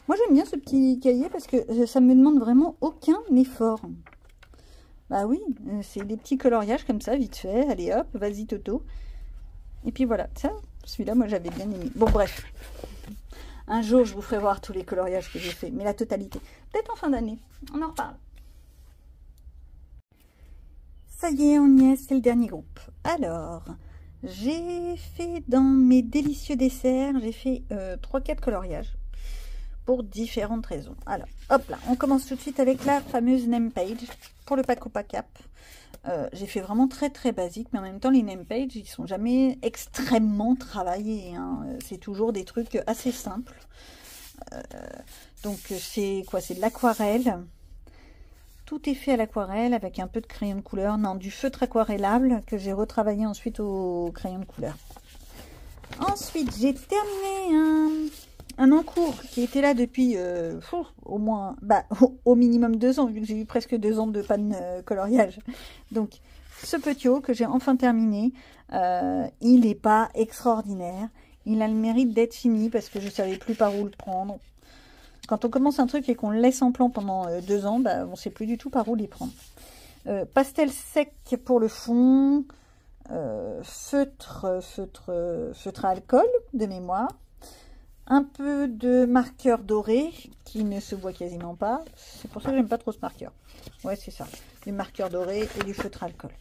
Moi, j'aime bien ce petit cahier parce que ça me demande vraiment aucun effort. Bah oui, c'est des petits coloriages comme ça, vite fait. Allez hop, vas-y Toto. Et puis voilà, ça, celui-là, moi, j'avais bien aimé. Bon, bref. Un jour, je vous ferai voir tous les coloriages que j'ai fait, mais la totalité. Peut-être en fin d'année, on en reparle. Ça y est, on y est, c'est le dernier groupe. Alors, j'ai fait dans mes délicieux desserts, j'ai fait 3-4 coloriages. Pour différentes raisons. Alors, hop là, on commence tout de suite avec la fameuse name page pour le Paco Pacap. J'ai fait vraiment très très basique, mais en même temps, les name pages, ils sont jamais extrêmement travaillés. Hein. C'est toujours des trucs assez simples. Donc, c'est quoi? C'est de l'aquarelle. Tout est fait à l'aquarelle avec un peu de crayon de couleur. Non, du feutre aquarellable que j'ai retravaillé ensuite au crayon de couleur. Ensuite, j'ai terminé un encours qui était là depuis au moins, au minimum 2 ans, vu que j'ai eu presque 2 ans de panne coloriage. Donc, ce petit haut que j'ai enfin terminé, il n'est pas extraordinaire. Il a le mérite d'être fini parce que je ne savais plus par où le prendre. Quand on commence un truc et qu'on le laisse en plan pendant 2 ans, on ne sait plus du tout par où les prendre. Pastel sec pour le fond, feutre à alcool de mémoire. Un peu de marqueur doré qui ne se voit quasiment pas. C'est pour ça que j'aime pas trop ce marqueur. Ouais, c'est ça. Du marqueur doré et du feutre alcool.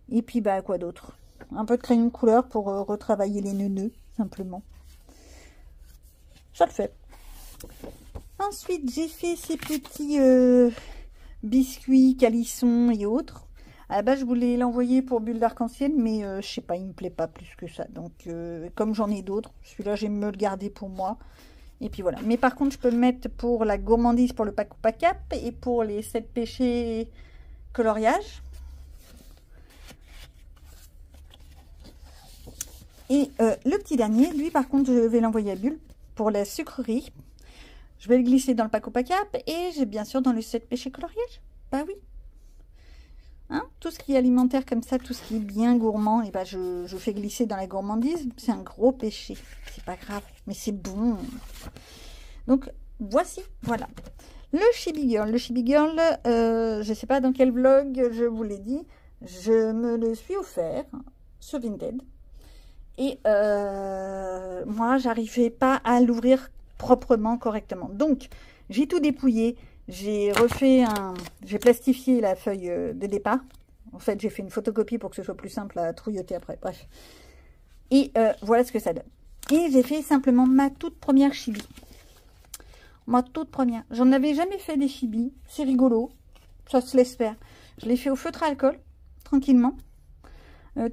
Et puis, quoi d'autre? Un peu de crayon de couleur pour retravailler les nœuds, simplement. Ça le fait. Ensuite, j'ai fait ces petits biscuits, calissons et autres. À la base, je voulais l'envoyer pour Bulle d'Arc-en-Ciel, mais je sais pas, il me plaît pas plus que ça. Donc, comme j'en ai d'autres, celui-là, j'aime me le garder pour moi. Et puis voilà. Mais par contre, je peux le mettre pour la gourmandise, pour le Paco Pacap et pour les 7 péchés coloriage. Et le petit dernier, lui, par contre, je vais l'envoyer à Bulle pour la sucrerie. Je vais le glisser dans le Paco Pacap et j'ai bien sûr dans le 7 péchés coloriage. Bah oui. Hein, tout ce qui est alimentaire comme ça, tout ce qui est bien gourmand, et je fais glisser dans la gourmandise. C'est un gros péché. C'est pas grave, mais c'est bon. Donc, voici, voilà. Le Chibi Girl. Le Chibi Girl, je ne sais pas dans quel vlog je vous l'ai dit, je me le suis offert sur Vinted. Et moi, j'arrivais pas à l'ouvrir proprement, correctement. Donc, j'ai tout dépouillé. J'ai refait j'ai plastifié la feuille de départ. En fait, j'ai fait une photocopie pour que ce soit plus simple à trouilloter après. Bref. Et voilà ce que ça donne. Et j'ai fait simplement ma toute première chibi. Ma toute première. J'en avais jamais fait des chibis. C'est rigolo. Ça se laisse faire. Je l'ai fait au feutre à alcool, tranquillement.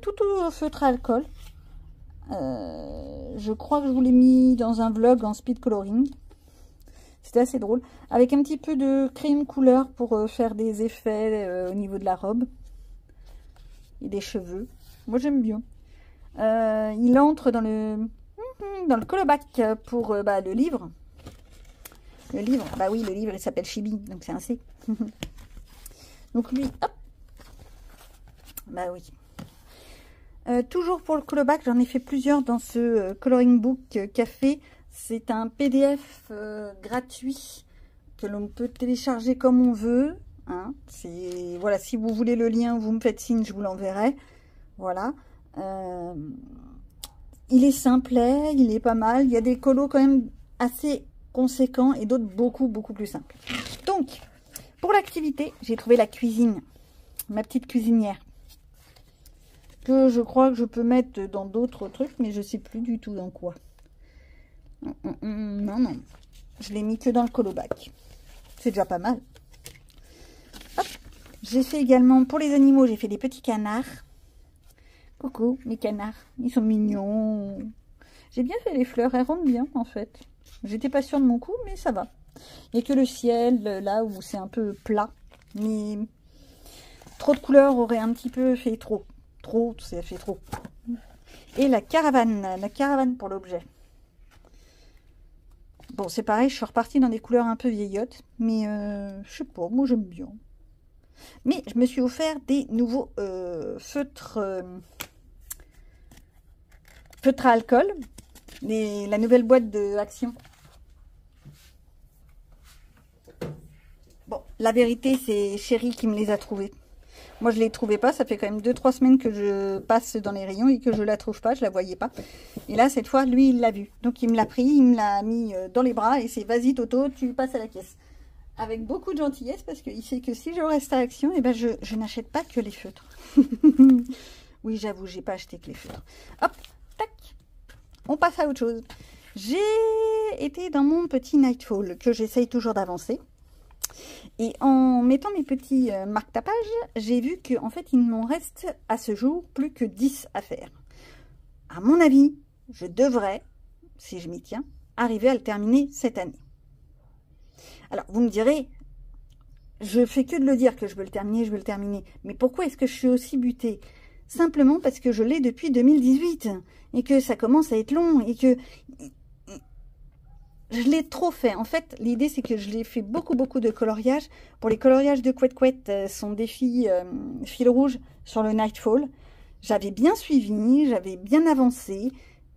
Tout au feutre à alcool. Je crois que je vous l'ai mis dans un vlog en speed coloring. C'était assez drôle. Avec un petit peu de crayon couleur pour faire des effets au niveau de la robe. Et des cheveux. Moi j'aime bien. Il entre dans le colobac pour le livre. Le livre, bah oui, le livre il s'appelle Chibi, donc c'est un C. Donc lui, hop. Bah oui. Toujours pour le colobac, j'en ai fait plusieurs dans ce coloring book café. C'est un PDF gratuit que l'on peut télécharger comme on veut. Hein. Voilà, si vous voulez le lien, vous me faites signe, je vous l'enverrai. Voilà. Il est simplet, il est pas mal. Il y a des colos quand même assez conséquents et d'autres beaucoup plus simples. Donc, pour l'activité, j'ai trouvé la cuisine, ma petite cuisinière. Que je crois que je peux mettre dans d'autres trucs, mais je sais plus du tout dans quoi. Non, je l'ai mis que dans le colobac. C'est déjà pas mal. J'ai fait également, pour les animaux, j'ai fait des petits canards. Coucou, mes canards, ils sont mignons. J'ai bien fait les fleurs, elles rendent bien en fait. J'étais pas sûre de mon coup, mais ça va. Il n'y a que le ciel, là où c'est un peu plat. Mais trop de couleurs aurait un petit peu fait trop. Ça fait trop. Et la caravane pour l'objet. Bon, c'est pareil, je suis repartie dans des couleurs un peu vieillottes, mais je sais pas, moi j'aime bien. Mais je me suis offert des nouveaux feutres à alcool, la nouvelle boîte de Action. Bon, la vérité, c'est Chéri qui me les a trouvés. Moi, je ne les trouvais pas. Ça fait quand même 2-3 semaines que je passe dans les rayons et que je ne la trouve pas. Je ne la voyais pas. Et là, cette fois, lui, il l'a vue. Donc, il me l'a pris, il me l'a mis dans les bras et c'est vas-y, Toto, tu passes à la caisse. Avec beaucoup de gentillesse parce qu'il sait que si je reste à Action, eh ben, je n'achète pas que les feutres. Oui, j'avoue, j'ai pas acheté que les feutres. Hop, tac. On passe à autre chose. J'ai été dans mon petit Nightfall que j'essaye toujours d'avancer. Et en mettant mes petits marque-tapages, j'ai vu qu'en fait, il m'en reste à ce jour plus que 10 à faire. À mon avis, je devrais, si je m'y tiens, arriver à le terminer cette année. Alors, vous me direz, je fais que de le dire que je veux le terminer, Mais pourquoi est-ce que je suis aussi butée? Simplement parce que je l'ai depuis 2018 et que ça commence à être long et que je l'ai trop fait. En fait, l'idée, c'est que je l'ai fait beaucoup de coloriage. Pour les coloriages de Couette Couette, son défi fil rouge sur le Nightfall. J'avais bien suivi, j'avais bien avancé.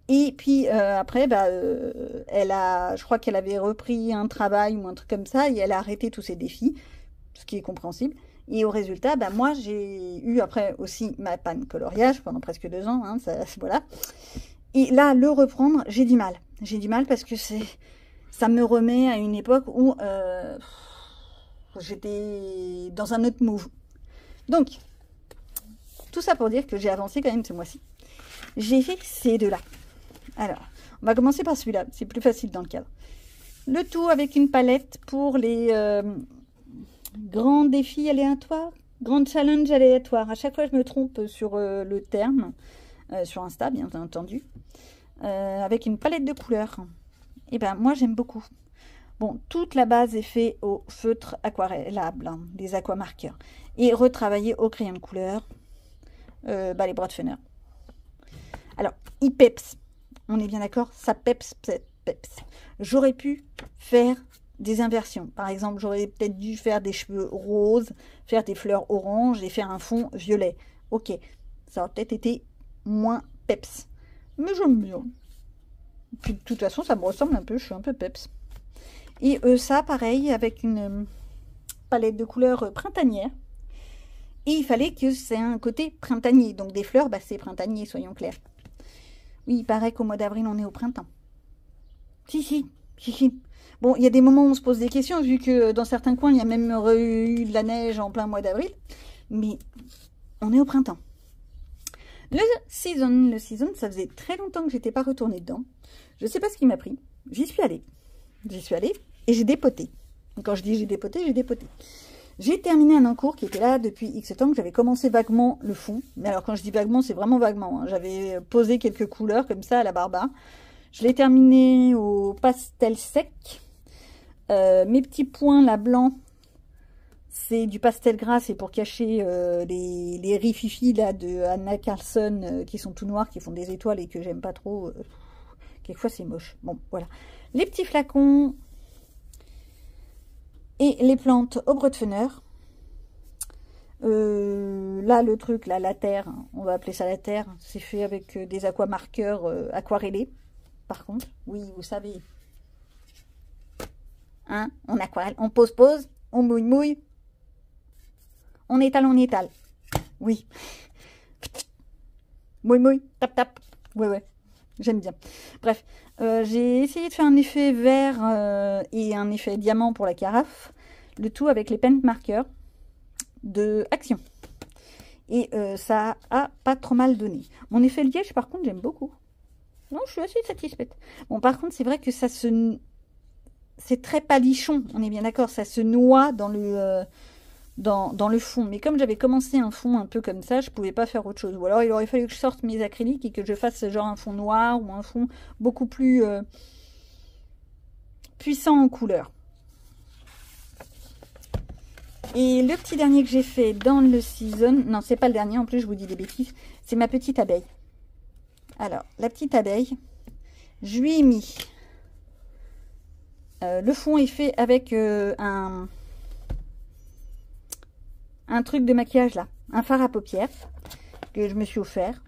Et puis après, je crois qu'elle avait repris un travail ou un truc comme ça et elle a arrêté tous ses défis, ce qui est compréhensible. Et au résultat, moi, j'ai eu après aussi ma panne coloriage pendant presque 2 ans. Hein, voilà. Et là, le reprendre, j'ai du mal. J'ai du mal parce que ça me remet à une époque où j'étais dans un autre move. Donc, tout ça pour dire que j'ai avancé quand même ce mois-ci. J'ai fait ces deux-là. Alors, on va commencer par celui-là. C'est plus facile dans le cadre. Le tout avec une palette pour les grands défis aléatoires. Grand challenge aléatoire. À chaque fois, je me trompe sur le terme. Sur Insta, bien entendu. Avec une palette de couleurs. Et ben moi j'aime beaucoup. Bon, toute la base est faite au feutre aquarellable, hein, des aquamarqueurs. Et retravaillé au crayon de couleur, les Brotfener. Alors, il peps. On est bien d'accord, ça peps. J'aurais pu faire des inversions. Par exemple, j'aurais peut-être dû faire des cheveux roses, faire des fleurs oranges et faire un fond violet. Ok, ça aurait peut-être été moins peps. Mais j'aime bien. Puis de toute façon, ça me ressemble un peu, je suis un peu peps. Et ça, pareil, avec une palette de couleurs printanière. Et il fallait que c'est un côté printanier. Donc des fleurs, bah, c'est printanier, soyons clairs. Oui, il paraît qu'au mois d'avril, on est au printemps. Si. Bon, il y a des moments où on se pose des questions, vu que dans certains coins, il y a même eu de la neige en plein mois d'avril. Mais on est au printemps. Le season, ça faisait très longtemps que j'étais pas retournée dedans. Je sais pas ce qui m'a pris. J'y suis allée et j'ai dépoté. Donc, quand je dis j'ai dépoté, j'ai dépoté. J'ai terminé un encours qui était là depuis X temps, que j'avais commencé vaguement le fond. Mais alors quand je dis vaguement, c'est vraiment vaguement. Hein. J'avais posé quelques couleurs comme ça à la barbare. Je l'ai terminé au pastel sec. Mes petits points là blancs, c'est du pastel gras, c'est pour cacher les rififi là de Anna Carlson qui sont tout noirs, qui font des étoiles et que j'aime pas trop. Quelquefois c'est moche. Bon, voilà. Les petits flacons et les plantes au Bretfener. Là, le truc, là, la terre, on va appeler ça la terre, c'est fait avec des aquamarqueurs aquarellés. Par contre, oui, vous savez. Hein, on aquarelle, on pose, on mouille. On étale. Oui. Mouille, tap. Ouais. J'aime bien. Bref, j'ai essayé de faire un effet vert et un effet diamant pour la carafe. Le tout avec les pen marqueurs de Action. Et ça a pas trop mal donné. Mon effet liège, par contre, j'aime beaucoup. Non, je suis assez satisfaite. Bon, par contre, c'est vrai que ça se... C'est très palichon, on est bien d'accord. Ça se noie dans le... Dans le fond, mais comme j'avais commencé un fond un peu comme ça, je pouvais pas faire autre chose. Ou alors il aurait fallu que je sorte mes acryliques et que je fasse genre un fond noir ou un fond beaucoup plus puissant en couleur. Et le petit dernier que j'ai fait dans le season, non c'est pas le dernier, en plus je vous dis des bêtises, c'est ma petite abeille. Alors la petite abeille, je lui ai mis, le fond est fait avec un truc de maquillage là, un fard à paupières que je me suis offert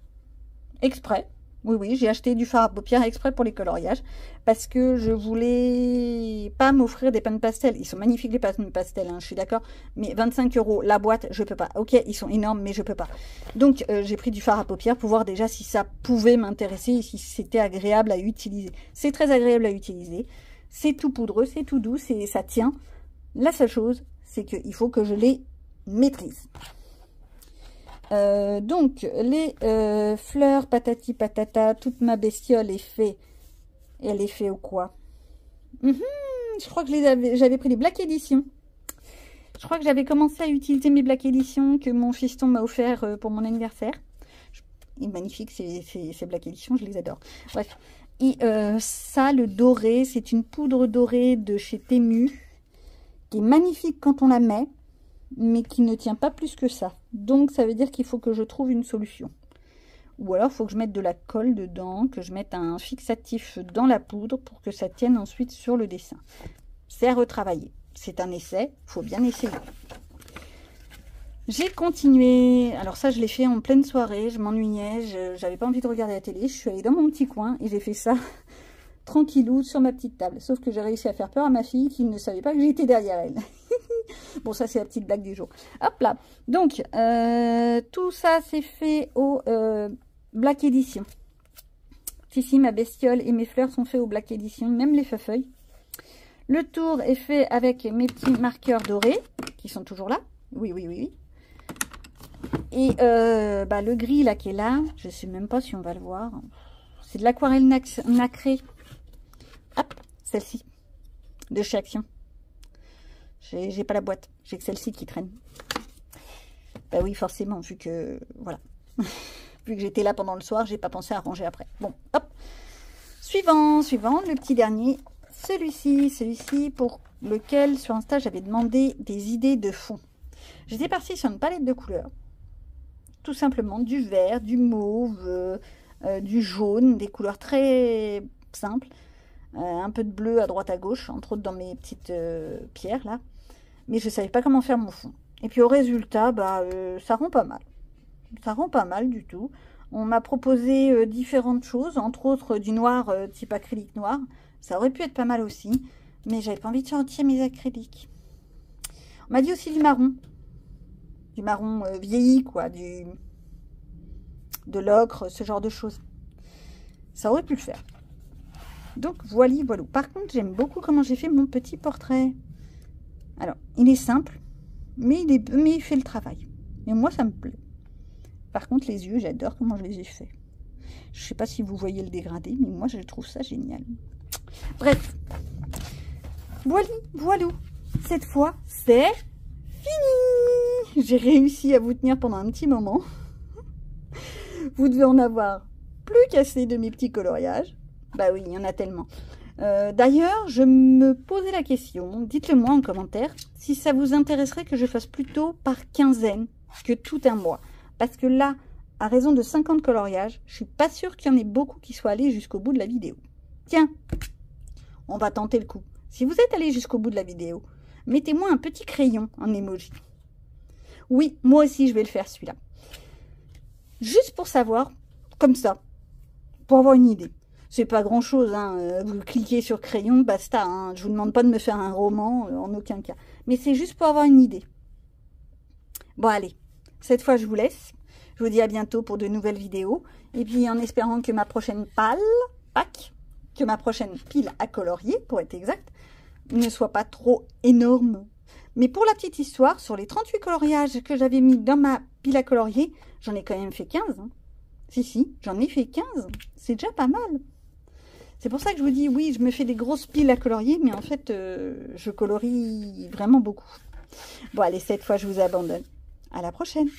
exprès. Oui, j'ai acheté du fard à paupières exprès pour les coloriages parce que je voulais pas m'offrir des pans pastel. Ils sont magnifiques les pans pastel, hein, je suis d'accord, mais 25 € la boîte, je peux pas. Ok, ils sont énormes, mais je peux pas. Donc j'ai pris du fard à paupières pour voir déjà si ça pouvait m'intéresser et si c'était agréable à utiliser. C'est très agréable à utiliser. C'est tout poudreux, c'est tout doux, ça tient. La seule chose, c'est qu'il faut que je les maîtrise. Donc les fleurs patati patata, toute ma bestiole est fait. Elle est fait au quoi? Je crois que j'avais pris les Black Edition. Je crois que j'avais commencé à utiliser mes Black Edition que mon fiston m'a offert pour mon anniversaire. Il est magnifique ces Black Edition, je les adore. Bref. Et ça, le doré, c'est une poudre dorée de chez Temu qui est magnifique quand on la met, mais qui ne tient pas plus que ça. Donc ça veut dire qu'il faut que je trouve une solution. Ou alors il faut que je mette de la colle dedans, que je mette un fixatif dans la poudre pour que ça tienne ensuite sur le dessin. C'est à retravailler. C'est un essai, il faut bien essayer. J'ai continué, alors ça je l'ai fait en pleine soirée, je m'ennuyais, j'avais pas envie de regarder la télé, je suis allée dans mon petit coin et j'ai fait ça tranquillou sur ma petite table. Sauf que j'ai réussi à faire peur à ma fille qui ne savait pas que j'étais derrière elle. Bon, ça c'est la petite blague du jour. Hop là. Donc, tout ça c'est fait au Black Edition. Ici, ma bestiole et mes fleurs sont faits au Black Edition, même les feuilles. Le tour est fait avec mes petits marqueurs dorés, qui sont toujours là. Oui. Et le gris là qui est là, je sais même pas si on va le voir. C'est de l'aquarelle nacrée. Hop, celle-ci, de chez Action. J'ai pas la boîte, j'ai que celle-ci qui traîne. Bah oui, forcément, vu que, voilà. Vu que j'étais là pendant le soir, j'ai pas pensé à ranger après. Bon, hop. Suivant, le petit dernier. Celui-ci pour lequel, sur Insta, j'avais demandé des idées de fond. J'étais partie sur une palette de couleurs. Tout simplement, du vert, du mauve, du jaune, des couleurs très simples. Un peu de bleu à droite à gauche, entre autres dans mes petites pierres là. Mais je ne savais pas comment faire mon fond. Et puis au résultat, ça rend pas mal. Ça rend pas mal du tout. On m'a proposé différentes choses, entre autres du noir type acrylique noir. Ça aurait pu être pas mal aussi. Mais j'avais pas envie de sortir mes acryliques. On m'a dit aussi du marron. Du marron vieilli, quoi. De l'ocre, ce genre de choses. Ça aurait pu le faire. Donc, voilà. Par contre, j'aime beaucoup comment j'ai fait mon petit portrait. Alors, il est simple, mais il fait le travail. Et moi, ça me plaît. Par contre, les yeux, j'adore comment je les ai faits. Je ne sais pas si vous voyez le dégradé, mais moi, je trouve ça génial. Bref. Voilà. Cette fois, c'est fini. J'ai réussi à vous tenir pendant un petit moment. Vous devez en avoir plus qu'assez de mes petits coloriages. Bah oui, il y en a tellement. D'ailleurs, je me posais la question, dites-le moi en commentaire, si ça vous intéresserait que je fasse plutôt par quinzaine que tout un mois. Parce que là, à raison de 50 coloriages, je suis pas sûre qu'il y en ait beaucoup qui soient allés jusqu'au bout de la vidéo. Tiens, on va tenter le coup. Si vous êtes allé jusqu'au bout de la vidéo, mettez-moi un petit crayon en emoji. Oui, moi aussi je vais le faire celui-là. Juste pour savoir, comme ça, pour avoir une idée. C'est pas grand chose, hein. Vous cliquez sur crayon, basta. Hein. Je vous demande pas de me faire un roman, en aucun cas. Mais c'est juste pour avoir une idée. Bon, allez. Cette fois, je vous laisse. Je vous dis à bientôt pour de nouvelles vidéos. Et puis, en espérant que ma prochaine que ma prochaine pile à colorier, pour être exact, ne soit pas trop énorme. Mais pour la petite histoire, sur les 38 coloriages que j'avais mis dans ma pile à colorier, j'en ai quand même fait 15. Hein. Si, j'en ai fait 15. C'est déjà pas mal. C'est pour ça que je vous dis, oui, je me fais des grosses piles à colorier, mais en fait, je colorie vraiment beaucoup. Bon, allez, cette fois, je vous abandonne. À la prochaine.